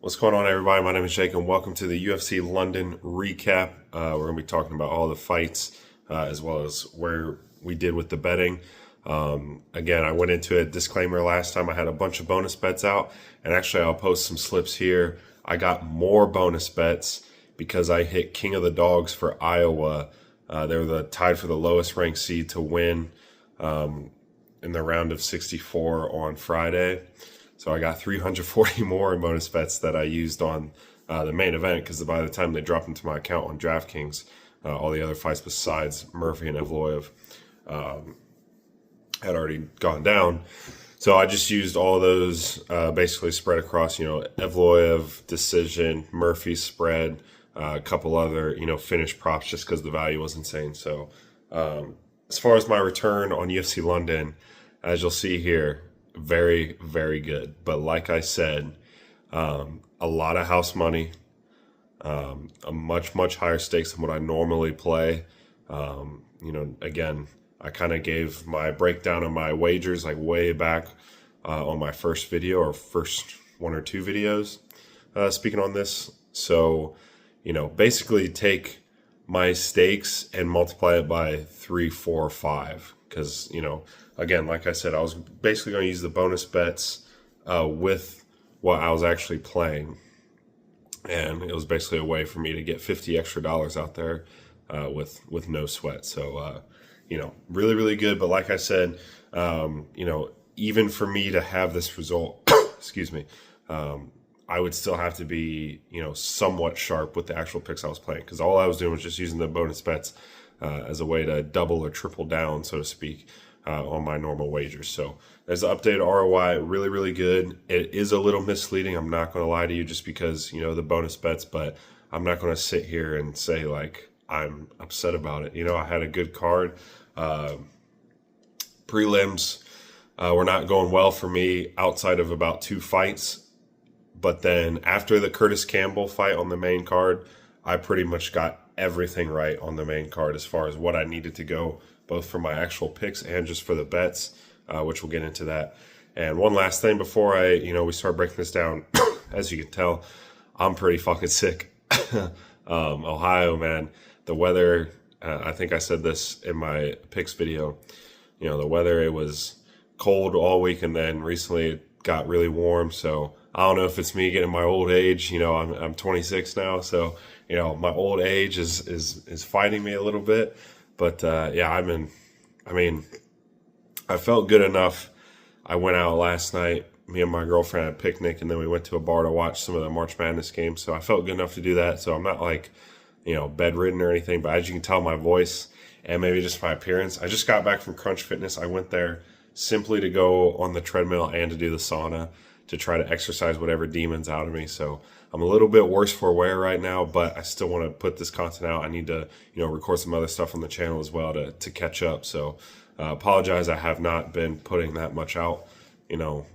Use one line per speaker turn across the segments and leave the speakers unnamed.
What's going on, everybody? My name is Jake, and welcome to the UFC London recap. We're going to be talking about all the fights as well as where we did with the betting. Again, I went into a disclaimer last time. I had a bunch of bonus bets out, and actually I'll post some slips here. I got more bonus bets because I hit King of the Dogs for Iowa. They were tied for the lowest ranked seed to win in the round of 64 on Friday. So I got 340 more in bonus bets that I used on the main event, because by the time they dropped into my account on DraftKings, all the other fights besides Murphy and Evloev had already gone down. So I just used all those basically spread across, Evloev decision, Murphy spread, a couple other, finish props, just because the value was insane. So as far as my return on UFC London, as you'll see here, very, very good. But like I said, a lot of house money, a much, much higher stakes than what I normally play. Again, I kind of gave my breakdown of my wagers like way back on my first video, or first one or two videos speaking on this. So, basically take my stakes and multiply it by 3, 4, 5. Because, again, like I said, I was basically going to use the bonus bets with what I was actually playing. And it was basically a way for me to get $50 extra out there with no sweat. So, really, really good. But like I said, even for me to have this result, excuse me, I would still have to be, somewhat sharp with the actual picks I was playing. Because all I was doing was just using the bonus bets as a way to double or triple down, so to speak, on my normal wagers. So there's the updated ROI, really, really good. It is a little misleading, I'm not going to lie to you, just because, the bonus bets, but I'm not going to sit here and say, like, I'm upset about it. I had a good card. Prelims were not going well for me outside of about 2 fights. But then after the Curtis Campbell fight on the main card, I pretty much got everything right on the main card as far as what I needed to go, both for my actual picks and just for the bets, which we'll get into that. And one last thing before we start breaking this down, as you can tell, I'm pretty fucking sick. Ohio, man, the weather, I think I said this in my picks video, the weather, it was cold all week, and then recently it got really warm. So I don't know if it's me getting my old age. I'm 26 now, so my old age is fighting me a little bit. But I felt good enough. I went out last night. Me and my girlfriend had a picnic, and then we went to a bar to watch some of the March Madness games. So I felt good enough to do that. So I'm not like, bedridden or anything. But as you can tell, my voice and maybe just my appearance. I just got back from Crunch Fitness. I went there simply to go on the treadmill and to do the sauna, to try to exercise whatever demons out of me. So I'm a little bit worse for wear right now, but I still want to put this content out. I need to, record some other stuff on the channel as well to catch up. So apologize, I have not been putting that much out,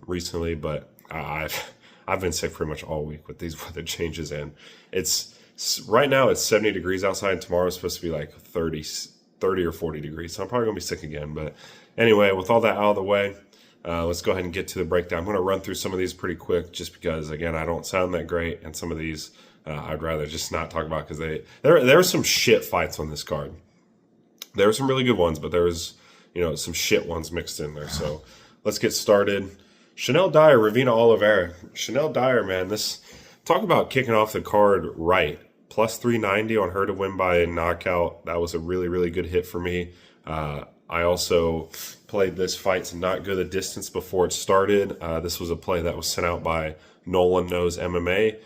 recently, but I've been sick pretty much all week with these weather changes, and it's right now it's 70 degrees outside, and tomorrow it's supposed to be like 30 or 40 degrees. So I'm probably gonna be sick again. But anyway, with all that out of the way, let's go ahead and get to the breakdown. I'm going to run through some of these pretty quick, just because, again, I don't sound that great, and some of these I'd rather just not talk about, because there were some shit fights on this card. There were some really good ones, but there was some shit ones mixed in there. So let's get started. Chanel Dyer, Ravina Oliveira. Chanel Dyer, man, talk about kicking off the card right. Plus 390 on her to win by knockout. That was a really, really good hit for me. I also played this fight to not go the distance before it started. This was a play that was sent out by Nolan Knows MMA,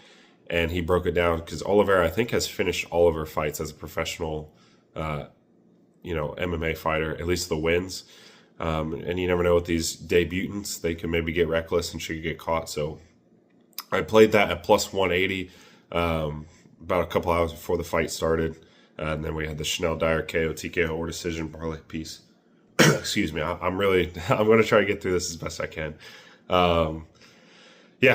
and he broke it down because Oliveira, I think, has finished all of her fights as a professional, MMA fighter, at least the wins. And you never know with these debutants, they can maybe get reckless and she could get caught. So I played that at plus 180 about a couple hours before the fight started. And then we had the Chanel Dyer KO, TKO, or decision parlay piece. Excuse me. I'm going to try to get through this as best I can.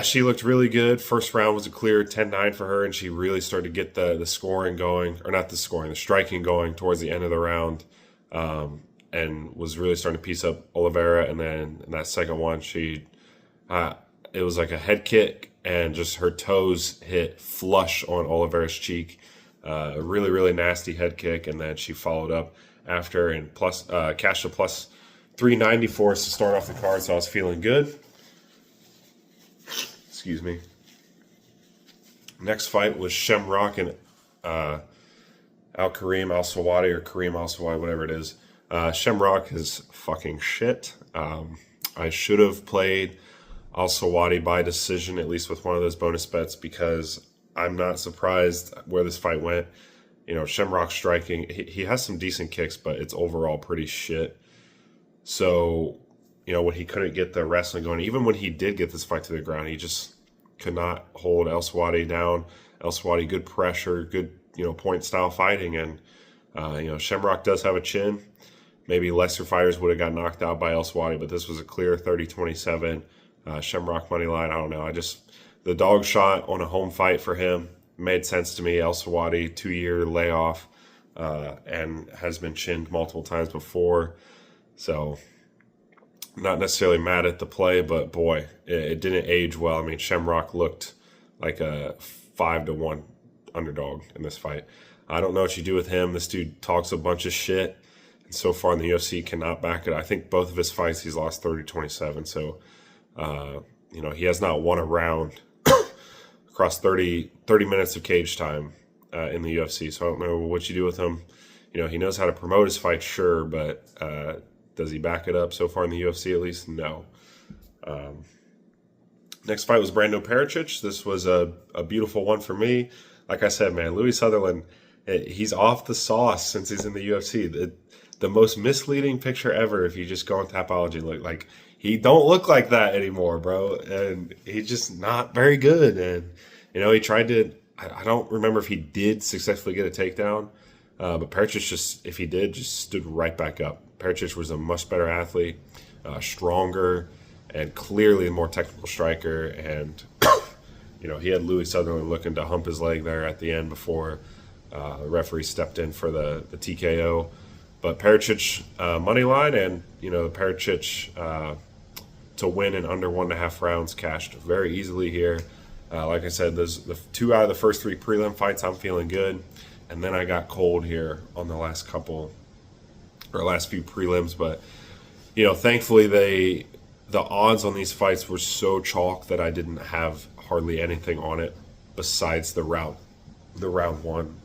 She looked really good. First round was a clear 10-9 for her, and she really started to get the scoring going, or not the scoring, the striking going towards the end of the round, and was really starting to piece up Oliveira. And then in that second one, she it was like a head kick, and just her toes hit flush on Oliveira's cheek. A really, really nasty head kick, and then she followed up after and cashed a plus 390 for us to start off the card, so I was feeling good. Excuse me. Next fight was Shamrock and Kareem Al-Sawadi, or Kareem Al-Sawadi, whatever it is. Shamrock is fucking shit. I should have played Al-Sawadi by decision, at least with one of those bonus bets, because I'm not surprised where this fight went. You know, Shamrock striking, he has some decent kicks, but it's overall pretty shit. So, you know, when he couldn't get the wrestling going, even when he did get this fight to the ground, he just could not hold El-Sawadi down. El-Sawadi, good pressure, good, you know, point style fighting. And, you know, Shamrock does have a chin. Maybe lesser fighters would have got knocked out by El-Sawadi, but this was a clear 30-27. Shamrock money line, I don't know. The dog shot on a home fight for him made sense to me. El-Sawadi, 2-year layoff, and has been chinned multiple times before. So, not necessarily mad at the play, but boy, it didn't age well. I mean, Shamrock looked like a 5-1 underdog in this fight. I don't know what you do with him. This dude talks a bunch of shit, and so far in the UFC cannot back it. I think both of his fights he's lost 30-27. So, you know, he has not won a round across 30 minutes of cage time in the UFC. So I don't know what you do with him. You know, he knows how to promote his fight, sure, but does he back it up so far in the UFC at least? No. Next fight was Brando Pericic. This was a beautiful one for me. Like I said, man, Louis Sutherland, he's off the sauce since he's in the UFC. The most misleading picture ever, if you just go on Tapology, look like he don't look like that anymore, bro. And he's just not very good. And, you know, he tried to, I don't remember if he did successfully get a takedown, but Pericic just, if he did, just stood right back up. Pericic was a much better athlete, stronger, and clearly a more technical striker. And, you know, he had Louis Sutherland looking to hump his leg there at the end before the referee stepped in for the TKO. But Pericic money line, and, you know, Pericic to win in under 1.5 rounds cashed very easily here. Like I said, there's the 2 out of the first 3 prelim fights, I'm feeling good. And then I got cold here on the last few prelims. But, you know, thankfully the odds on these fights were so chalk that I didn't have hardly anything on it besides the round 1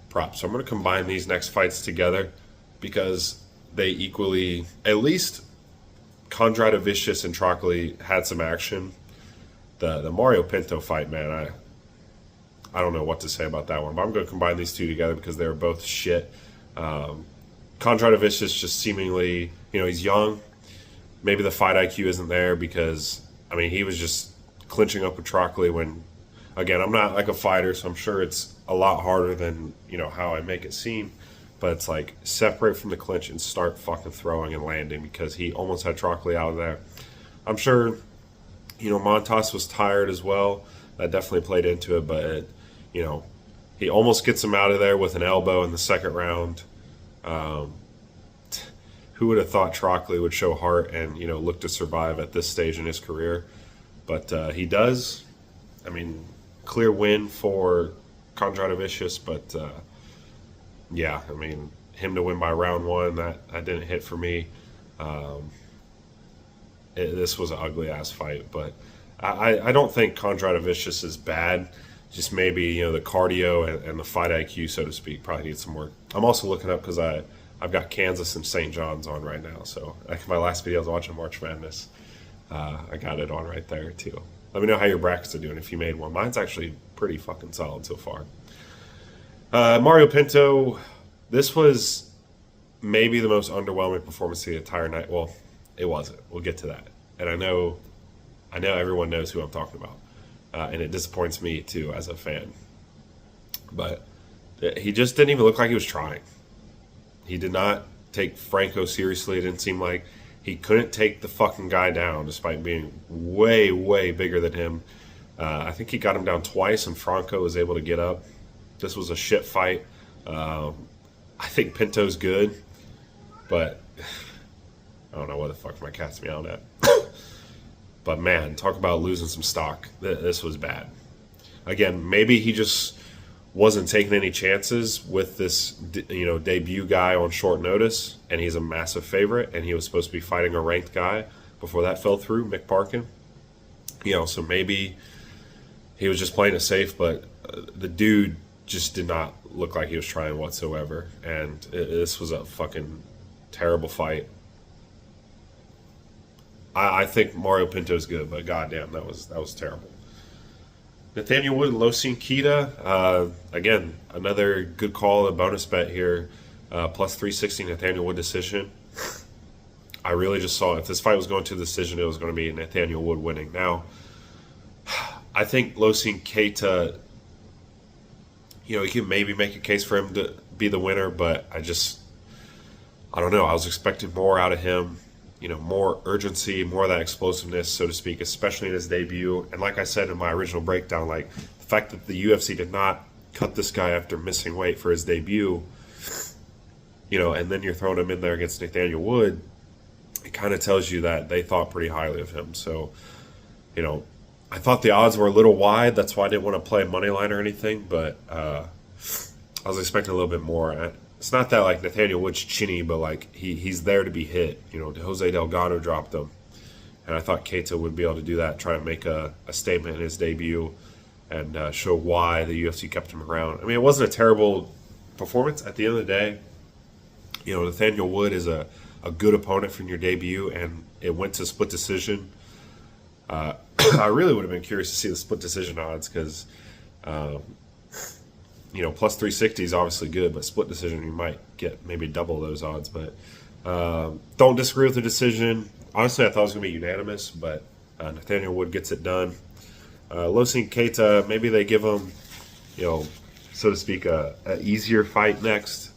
prop. So I'm going to combine these next fights together because they equally, at least Kondratovicius and Trockley had some action. The Mario Pinto fight, man, I don't know what to say about that one, but I'm going to combine these two together because they were both shit. Kondratovicius just seemingly, you know, he's young. Maybe the fight IQ isn't there because, I mean, he was just clinching up with Trockley when, again, I'm not like a fighter, so I'm sure it's a lot harder than, you know, how I make it seem. But it's like, separate from the clinch and start fucking throwing and landing, because he almost had Trockley out of there. I'm sure, you know, Montas was tired as well. That definitely played into it, but, you know, he almost gets him out of there with an elbow in the second round. Who would have thought Trockley would show heart and, you know, look to survive at this stage in his career? But he does. I mean, clear win for Kondratovicius, but yeah, I mean, him to win by round 1, that didn't hit for me. This was an ugly-ass fight, but I don't think Kondratovicius is bad. Just maybe, you know, the cardio and the fight IQ, so to speak, probably needs some work. I'm also looking up because I've got Kansas and St. John's on right now. So like my last video, I was watching March Madness. I got it on right there too. Let me know how your brackets are doing if you made one. Mine's actually pretty fucking solid so far. Mario Pinto, this was maybe the most underwhelming performance of the entire night. Well, it wasn't. We'll get to that. And I know everyone knows who I'm talking about. And it disappoints me too as a fan. But he just didn't even look like he was trying. He did not take Franco seriously. It didn't seem like he couldn't take the fucking guy down despite being way, way bigger than him. I think he got him down twice and Franco was able to get up. This was a shit fight. I think Pinto's good, but I don't know what the fuck my cat's meowing at. But man, talk about losing some stock. This was bad. Again, maybe he just wasn't taking any chances with this, debut guy on short notice, and he's a massive favorite, and he was supposed to be fighting a ranked guy before that fell through, Mick Parkin. So maybe he was just playing it safe, but the dude just did not look like he was trying whatsoever, and this was a fucking terrible fight. I think Mario Pinto's good, but goddamn, that was terrible. Nathaniel Wood and Losine Kita, again, another good call, a bonus bet here, plus 360 Nathaniel Wood decision. I really just saw if this fight was going to decision, it was going to be Nathaniel Wood winning. Now, I think Losine Keita, you can maybe make a case for him to be the winner, but I don't know. I was expecting more out of him, more urgency, more of that explosiveness, so to speak, especially in his debut. And like I said in my original breakdown, like the fact that the UFC did not cut this guy after missing weight for his debut, and then you're throwing him in there against Nathaniel Wood, it kind of tells you that they thought pretty highly of him. So, I thought the odds were a little wide. That's why I didn't want to play money line or anything, but I was expecting a little bit more. It's not that like Nathaniel Wood's chinny, but like he's there to be hit. Jose Delgado dropped him, and I thought Keita would be able to do that, try to make a statement in his debut, and show why the UFC kept him around. I mean, it wasn't a terrible performance at the end of the day. Nathaniel Wood is a good opponent from your debut, and it went to split decision. I really would have been curious to see the split decision odds because, plus 360 is obviously good, but split decision you might get maybe double those odds. But don't disagree with the decision. Honestly, I thought it was going to be unanimous, but Nathaniel Wood gets it done. Losine Keita, maybe they give him, so to speak, a easier fight next.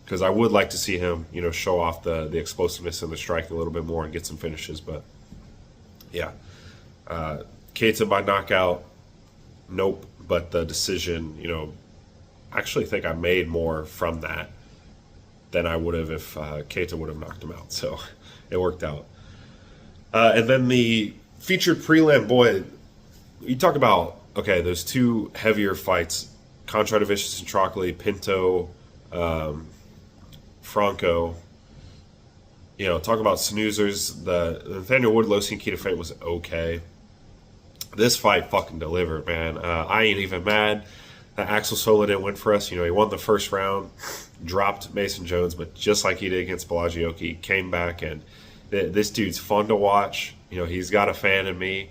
Because I would like to see him, show off the explosiveness and the striking a little bit more and get some finishes. But, yeah. Keita by knockout, nope. But the decision, I actually think I made more from that than I would have if Keita would have knocked him out. So it worked out. And then the featured prelim, boy, you talk about, okay, those two heavier fights, Contra Vicious and Trockley, Pinto, Franco, talk about snoozers. The Nathaniel Wood Losine Keita fight was okay. This fight fucking delivered, man. I ain't even mad that Axel Sola didn't win for us. He won the first round, dropped Mason Jones, but just like he did against Pelagioki, he came back, and this dude's fun to watch. He's got a fan in me.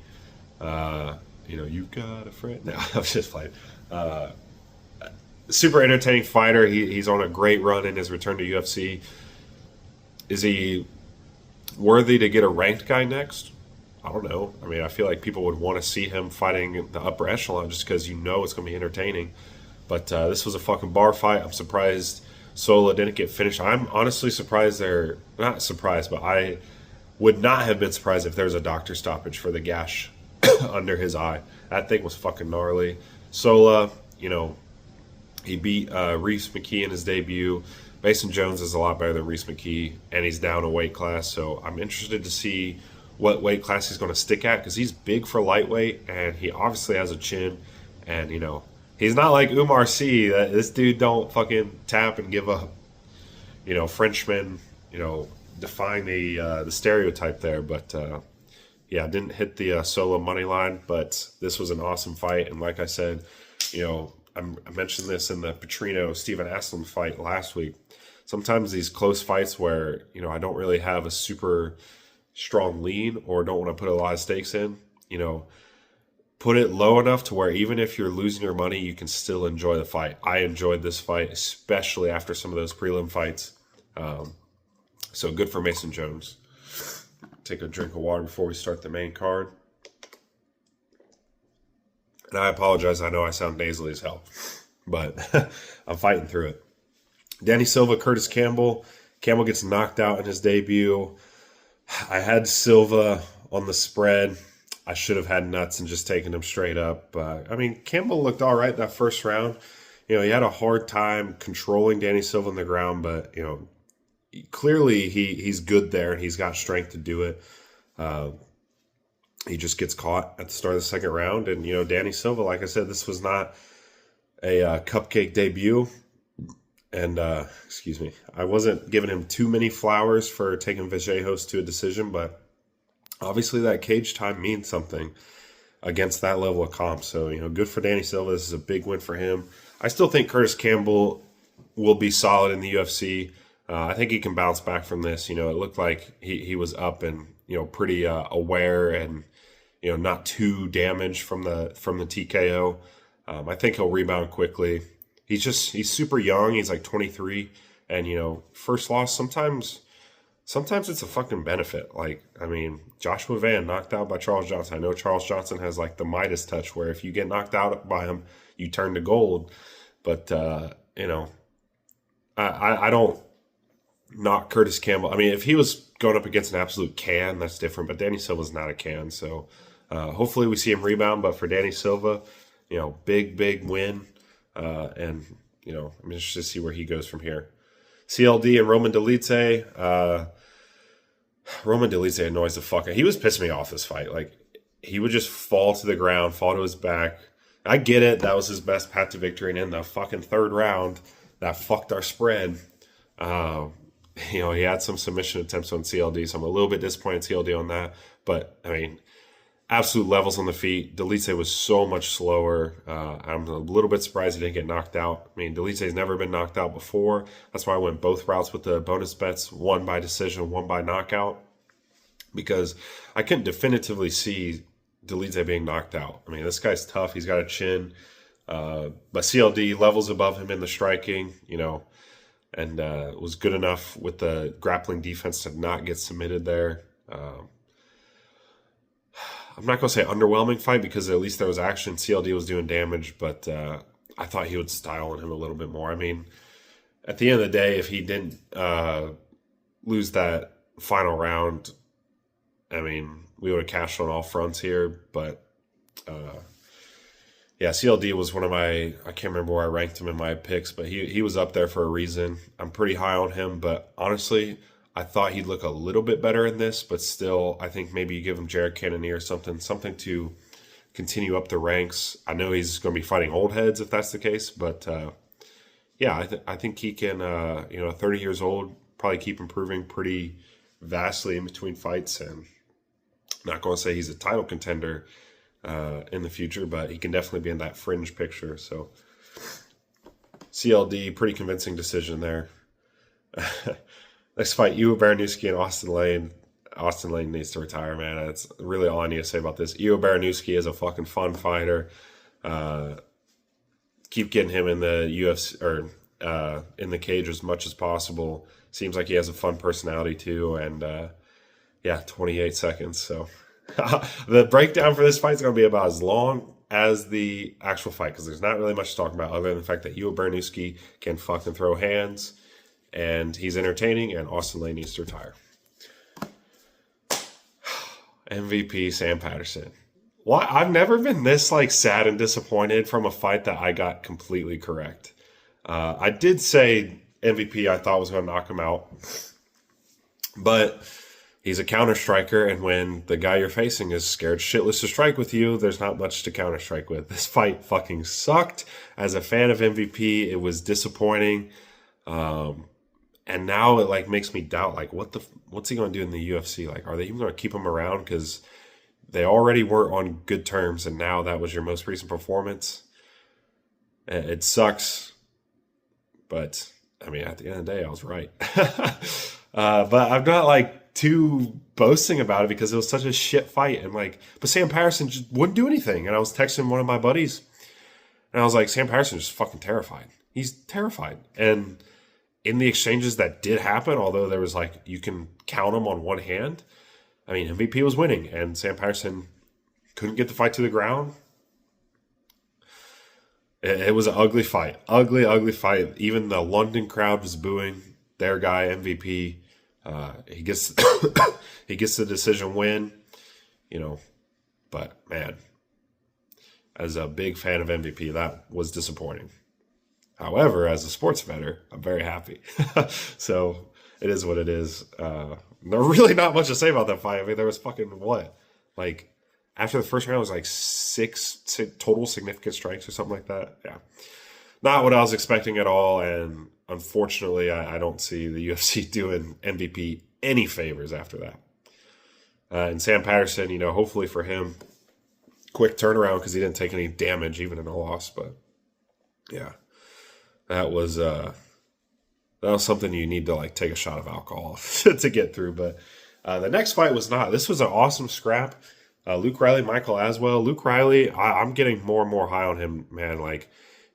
You've got a friend. No, I'm just playing. Super entertaining fighter. He's on a great run in his return to UFC. Is he worthy to get a ranked guy next? I don't know. I mean, I feel like people would want to see him fighting the upper echelon just because it's going to be entertaining. But this was a fucking bar fight. I'm surprised Sola didn't get finished. I'm honestly surprised not surprised, but I would not have been surprised if there was a doctor stoppage for the gash under his eye. That thing was fucking gnarly. Sola, he beat Reese McKee in his debut. Mason Jones is a lot better than Reese McKee, and he's down a weight class. So I'm interested to see what weight class he's going to stick at because he's big for lightweight, and he obviously has a chin. And, he's not like Umar Sy. This dude don't fucking tap and give up. Frenchman, defying the stereotype there. But, yeah, didn't hit the Sola money line, but this was an awesome fight. And like I said, I mentioned this in the Petrino-Steven Aslam fight last week. Sometimes these close fights where, I don't really have a super strong lean or don't want to put a lot of stakes in, put it low enough to where even if you're losing your money, you can still enjoy the fight. I enjoyed this fight, especially after some of those prelim fights. So good for Mason Jones. Take a drink of water before we start the main card. And I apologize. I know I sound nasally as hell, but I'm fighting through it. Danny Silva, Curtis Campbell. Campbell gets knocked out in his debut. I had Silva on the spread. I should have had nuts and just taken him straight up. Campbell looked all right that first round. He had a hard time controlling Danny Silva on the ground, but, clearly he's good there and he's got strength to do it. He just gets caught at the start of the second round. And, Danny Silva, like I said, this was not a cupcake debut. And, excuse me, I wasn't giving him too many flowers for taking Vallejos to a decision, but obviously that cage time means something against that level of comp. So, good for Danny Silva. This is a big win for him. I still think Curtis Campbell will be solid in the UFC. I think he can bounce back from this. It looked like he was up and, pretty aware and, not too damaged from the TKO. I think he'll rebound quickly. He's super young. He's like 23. And, first loss, sometimes it's a fucking benefit. Joshua Van knocked out by Charles Johnson. I know Charles Johnson has like the Midas touch where if you get knocked out by him, you turn to gold. But, I don't knock Curtis Campbell. If he was going up against an absolute can, that's different. But Danny Silva's not a can. So hopefully we see him rebound. But for Danny Silva, big win. And, I'm interested to see where he goes from here. CLD and Roman Dolidze. Roman Dolidze annoys the fuck out. He was pissing me off this fight. He would just fall to the ground, fall to his back. I get it. That was his best path to victory. And in the fucking third round, that fucked our spread. He had some submission attempts on CLD, so I'm a little bit disappointed in CLD on that. But, absolute levels on the feet. Dolidze was so much slower. I'm a little bit surprised he didn't get knocked out. Dolidze's never been knocked out before. That's why I went both routes with the bonus bets, one by decision, one by knockout, because I couldn't definitively see Dolidze being knocked out. This guy's tough. He's got a chin. But CLD levels above him in the striking, and was good enough with the grappling defense to not get submitted there. I'm not going to say underwhelming fight because at least there was action. CLD was doing damage, but I thought he would style on him a little bit more. At the end of the day, if he didn't lose that final round, we would have cashed on all fronts here. But CLD was one of I can't remember where I ranked him in my picks, but he was up there for a reason. I'm pretty high on him, but honestly, I thought he'd look a little bit better in this, but still, I think maybe you give him Jared Cannonier or something to continue up the ranks. I know he's going to be fighting old heads if that's the case, but I think he can, 30 years old, probably keep improving pretty vastly in between fights. And not going to say he's a title contender in the future, but he can definitely be in that fringe picture. So CLD, pretty convincing decision there. Next fight, Iwo Baranuski and Austin Lane. Austin Lane needs to retire, man. That's really all I need to say about this. Iwo Baranuski is a fucking fun fighter. Keep getting him in the UFC or in the cage as much as possible. Seems like he has a fun personality too. And 28 seconds. So the breakdown for this fight is going to be about as long as the actual fight because there's not really much to talk about other than the fact that Iwo Baranuski can fucking throw hands. And he's entertaining, and Austin Lane needs to retire. MVP Sam Patterson. Why? I've never been this sad and disappointed from a fight that I got completely correct. I did say MVP I thought was going to knock him out, but he's a counter striker, and when the guy you're facing is scared shitless to strike with you, there's not much to counter strike with. This fight fucking sucked. As a fan of MVP, it was disappointing. And now it makes me doubt what's he going to do in the UFC? Are they even going to keep him around because they already weren't on good terms and now that was your most recent performance? It sucks. But at the end of the day, I was right. But I'm not too boasting about it because it was such a shit fight and but Sam Patterson just wouldn't do anything. And I was texting one of my buddies and I was like, Sam Patterson is fucking terrified. He's terrified. And in the exchanges that did happen, although there was you can count them on one hand, MVP was winning and Sam Patterson couldn't get the fight to the ground. It was an ugly fight. Ugly fight. Even the London crowd was booing their guy, MVP. He gets the decision win, but man, as a big fan of MVP, that was disappointing. However, as a sports bettor, I'm very happy. So it is what it is. There's really not much to say about that fight. There was fucking what? after the first round, it was like six total significant strikes or something like that. Yeah. Not what I was expecting at all. And unfortunately, I don't see the UFC doing MVP any favors after that. And Sam Patterson, hopefully for him, quick turnaround because he didn't take any damage even in a loss. But yeah, that was something you need to like take a shot of alcohol to get through. But the next fight was not. This was an awesome scrap. Luke Riley, Michael Aswell. Luke Riley, I'm getting more and more high on him, man. Like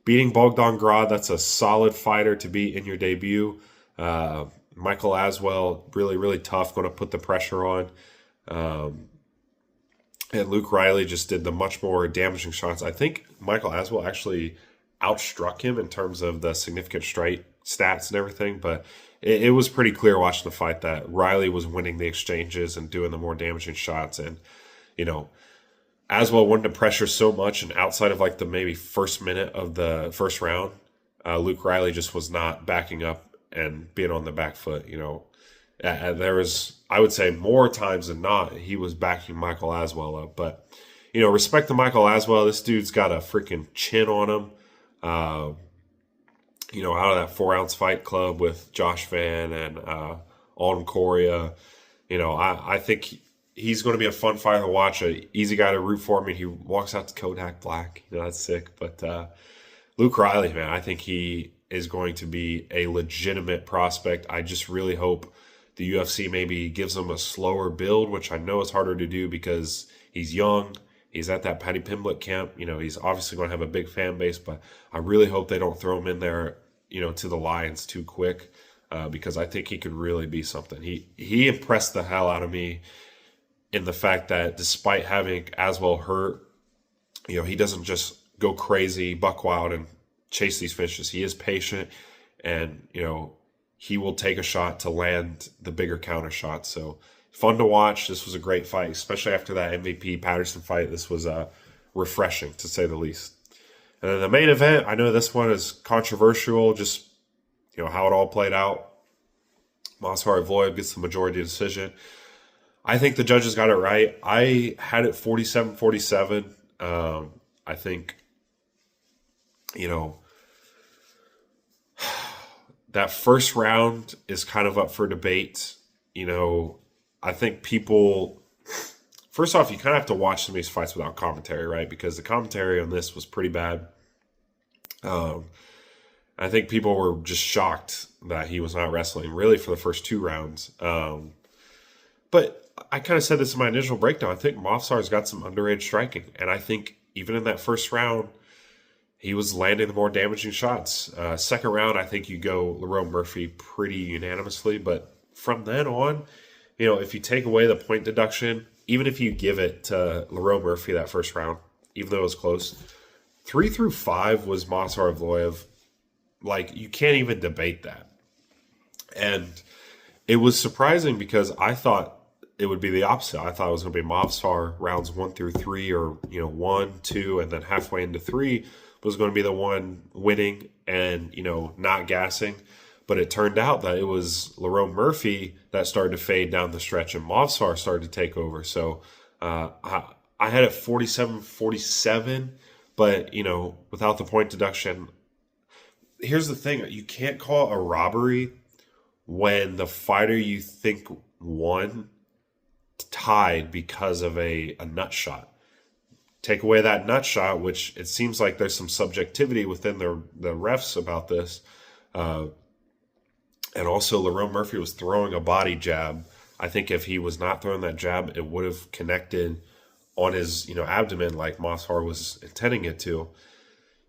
beating Bogdan Grad, that's a solid fighter to beat in your debut. Michael Aswell, really, really tough, going to put the pressure on. And Luke Riley just did the much more damaging shots. I think Michael Aswell actually outstruck him in terms of the significant strike stats and everything, but it was pretty clear watching the fight that Riley was winning the exchanges and doing the more damaging shots. And, Aswell wanted to pressure so much, and outside of like the maybe first minute of the first round, Luke Riley just was not backing up and being on the back foot. There was, I would say, more times than not, he was backing Michael Aswell up. But, respect to Michael Aswell. This dude's got a freaking chin on him. Out of that 4-ounce fight club with Josh Van and Alden Correa. I think he's going to be a fun fighter to watch, an easy guy to root for. I mean, he walks out to Kodak Black. That's sick. But Luke Riley, man, I think he is going to be a legitimate prospect. I just really hope the UFC maybe gives him a slower build, which I know is harder to do because he's young. He's at that Paddy Pimblett camp. He's obviously going to have a big fan base, but I really hope they don't throw him in there, to the Lions too quick, because I think he could really be something. He impressed the hell out of me in the fact that despite having Aswell hurt, he doesn't just go crazy, buck wild, and chase these finishes. He is patient, and, he will take a shot to land the bigger counter shot. So fun to watch. This was a great fight, especially after that MVP Patterson fight. This was refreshing, to say the least. And then the main event, I know this one is controversial, just how it all played out. Movsar Evloev gets the majority decision. I think the judges got it right. I had it 47-47. I think, that first round is kind of up for debate. I think people, first off, you kind of have to watch some of these fights without commentary, right? Because the commentary on this was pretty bad. I think people were just shocked that he was not wrestling really for the first 2 rounds. But I kind of said this in my initial breakdown. I think Movsar's got some underrated striking. And I think even in that first round, he was landing the more damaging shots. Second round, I think you go Lerone Murphy pretty unanimously. But from then on, if you take away the point deduction, even if you give it to Lerone Murphy that first round, even though it was close, 3 through 5 was Movsar Evloev. Like, you can't even debate that. And it was surprising because I thought it would be the opposite. I thought it was going to be Movsar rounds 1 through 3, or 1, 2, and then halfway into 3 was going to be the one winning and not gassing. But it turned out that it was Lerone Murphy that started to fade down the stretch, and Movsar started to take over. So I had it 47-47, but without the point deduction. Here's the thing: you can't call it a robbery when the fighter you think won tied because of a nut shot. Take away that nut shot, which it seems like there's some subjectivity within the refs about this. And also, Lerone Murphy was throwing a body jab. I think if he was not throwing that jab, it would have connected on his abdomen like Movsar was intending it to.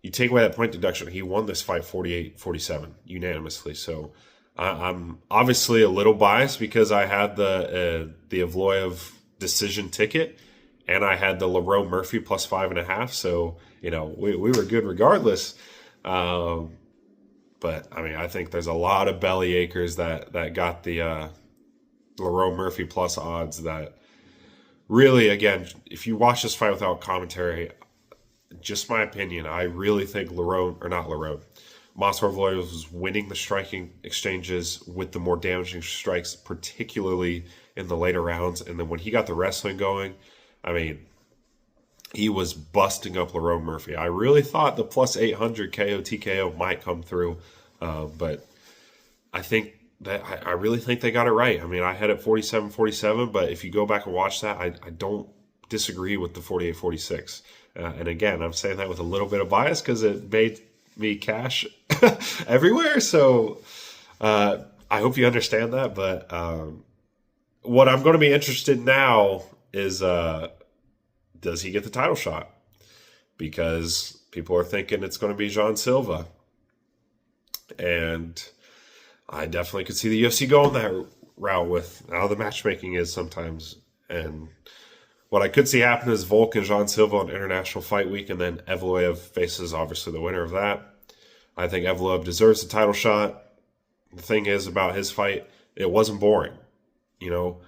You take away that point deduction, he won this fight 48-47 unanimously. So I'm obviously a little biased because I had the Evloev decision ticket, and I had the Lerone Murphy plus 5.5. So we were good regardless. But I mean, I think there's a lot of belly achers that got the Lerone Murphy plus odds. That really, again, if you watch this fight without commentary, just my opinion, I really think Movsar Evloev was winning the striking exchanges with the more damaging strikes, particularly in the later rounds. And then when he got the wrestling going, I mean, he was busting up Lerone Murphy. I really thought the plus 800 KO TKO might come through, but I think that I really think they got it right. I mean, I had it 47-47, but if you go back and watch that, I don't disagree with the 48-46. And again, I'm saying that with a little bit of bias because it made me cash everywhere. So I hope you understand that. But what I'm going to be interested now is does he get the title shot? Because people are thinking it's going to be Jean Silva. And I definitely could see the UFC going that route with how the matchmaking is sometimes. And what I could see happen is Volk and Jean Silva on International Fight Week, and then Evloev faces obviously the winner of that. I think Evloev deserves the title shot. The thing is about his fight, it wasn't boring. You know,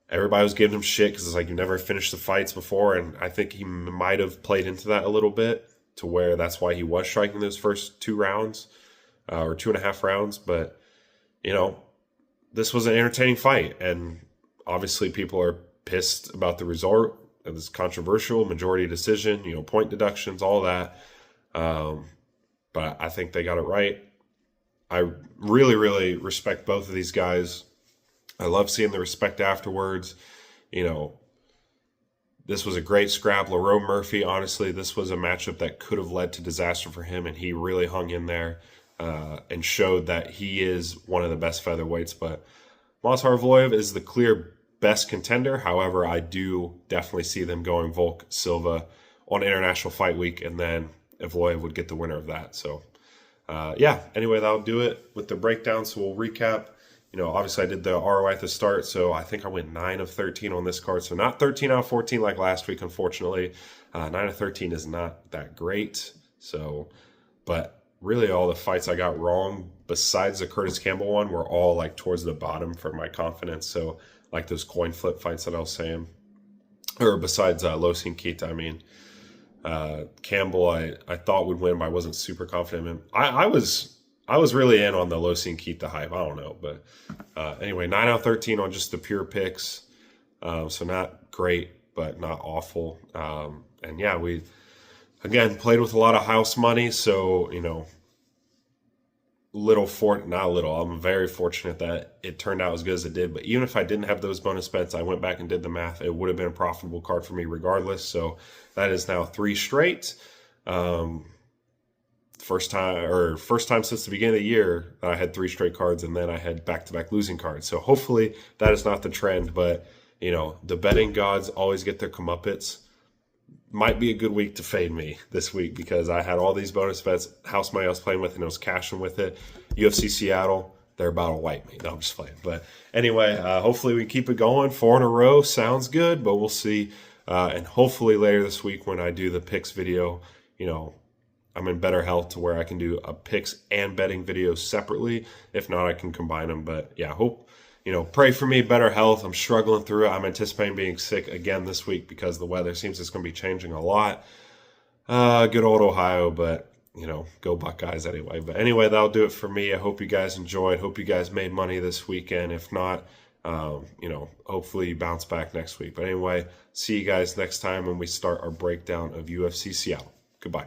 everybody was giving him shit because it's like you never finished the fights before, and I think he might have played into that a little bit to where that's why he was striking those first 2 rounds or 2.5 rounds. But, you know, this was an entertaining fight, and obviously people are pissed about the result. It was controversial, majority decision, you know, point deductions, all that. But I think they got it right. I really, really respect both of these guys. I love seeing the respect afterwards. You know, this was a great scrap. Lerone Murphy, honestly, this was a matchup that could have led to disaster for him, and he really hung in there and showed that he is one of the best featherweights. But Movsar Evloev is the clear best contender. However, I do definitely see them going Volk Silva on International Fight Week, and then Evloev would get the winner of that. So, yeah, anyway, that'll do it with the breakdown. So we'll recap. You know, obviously I did the ROI at the start, so I think I went 9 of 13 on this card. So not 13 out of 14 like last week, unfortunately. 9 of 13 is not that great. So, but really all the fights I got wrong, besides the Curtis Campbell one, were all like towards the bottom for my confidence. So like those coin flip fights that I was saying, or besides Losin Kita, I mean, Campbell I thought would win, but I wasn't super confident in him. I was really in on the Losin Kita hype. I don't know, but anyway, 9 out of 13 on just the pure picks. So not great, but not awful. And yeah, we again played with a lot of house money, so you know, I'm very fortunate that it turned out as good as it did. But even if I didn't have those bonus bets, I went back and did the math. It would have been a profitable card for me regardless. So that is now 3 straight. First time since the beginning of the year that I had 3 straight cards, and then I had back-to-back losing cards. So hopefully that is not the trend. But you know, the betting gods always get their comeuppance. Might be a good week to fade me this week because I had all these bonus bets, house money I was playing with, and I was cashing with it. UFC Seattle, they're about to wipe me. No, I'm just playing. But anyway, hopefully we keep it going. 4 in a row sounds good, but we'll see. And hopefully later this week when I do the picks video, you know, I'm in better health to where I can do a picks and betting video separately. If not, I can combine them. But yeah, hope, you know, pray for me, better health. I'm struggling through it. I'm anticipating being sick again this week because the weather seems it's going to be changing a lot. Good old Ohio, but, you know, go Buckeyes anyway. But anyway, that'll do it for me. I hope you guys enjoyed. Hope you guys made money this weekend. If not, you know, hopefully you bounce back next week. But anyway, see you guys next time when we start our breakdown of UFC Seattle.